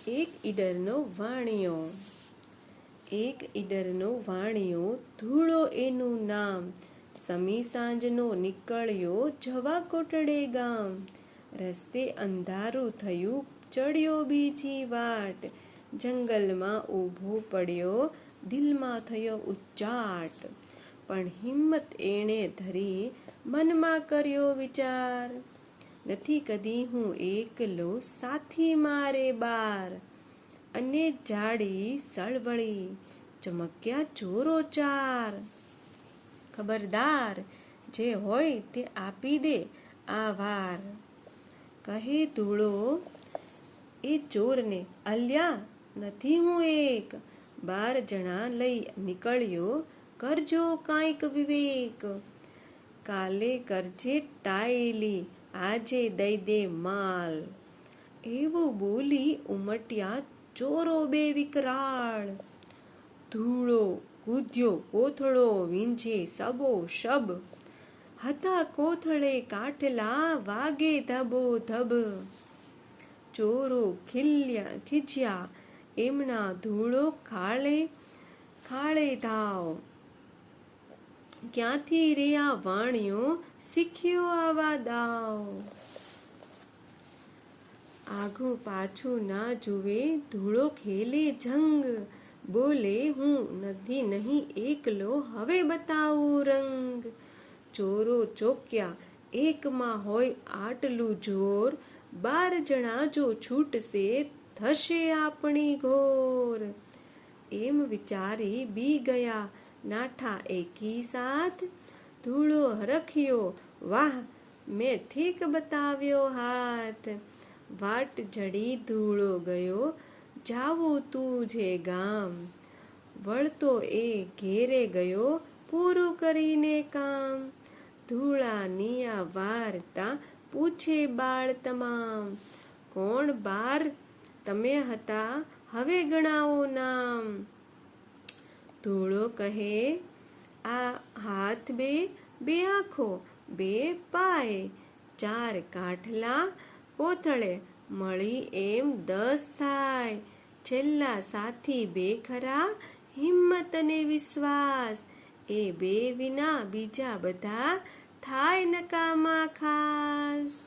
એક ઈડરનો વાણિયો. એક ઈડરનો વાણિયો, ધૂળો એનું નામ. સમી સાંજનો નીકળ્યો જવા કોટડે ગામ. રસ્તે અંધારું થયું, ચડ્યો બીજી વાટ. જંગલમાં ઊભો પડ્યો, દિલમાં થયો ઉચ્ચાટ. પણ હિંમત એણે ધરી, મનમાં કર્યો વિચાર. નથી કદી હું એકલો, સાથી મારે બાર. અને જાડી સળવળી, ચમક્યા ચોરો ચાર. ખબરદાર, જે હોય તે આપી દે આ વાર. કહે ધૂળો એ ચોરને, અલ્યા નથી હું એક. 12 જણા લઈ નીકળ્યો, કરજો કાંઈક વિવેક. કાલે કરજે ટાયલી, આજે દઈ દે માલ. એવું બોલી ઉમટ્યા ચોરો બે વિકરાળ. ધૂળો કૂદ્યો કોથળો વીંઝે સબો શબ. હતા કોથળે કાટલા, વાગે ધબો ધબ. ચોરો ખીજ્યા, એમના ધૂળો ખાળે ખાળે ધાવ. ક્યાંથી રે આ વાણિયો, શીખ્યો આવા દાવ. આઘું પાછું ના જુએ, ધૂળો ખેલે જંગ. બોલે હું નથી નહીં એકલો, હવે બતાવું રંગ. ચોરો ચોક્યા, એકમાં હોય આટલું જોર. 12 જણા જો છૂટશે, થશે આપણી ઘોર. એમ વિચારી બી ગયા નાઠા એકી સાથ. ધૂળો હરખ્યો, વાહ મેં ઠીક બતાવ્યો હાથ. વાટ જડી ધૂળો ગયો, જાવું તું જે ગામ. વળતો એ ઘેરે ગયો, પૂરું કરીને કામ. ધૂળાની આ વાર્તા પૂછે બાળ તમામ. કોણ 12 તમે હતા, હવે ગણાવો નામ. ધૂળો કહે આ હાથ બે, 2 આંખો, 2 પાય, 4 કાઠલા, કોથળે મળી એમ 10 થાય. છેલ્લા સાથી 2 ખરા, હિંમત અને વિશ્વાસ. એ 2 વિના બીજા બધા થાય નકામા ખાસ.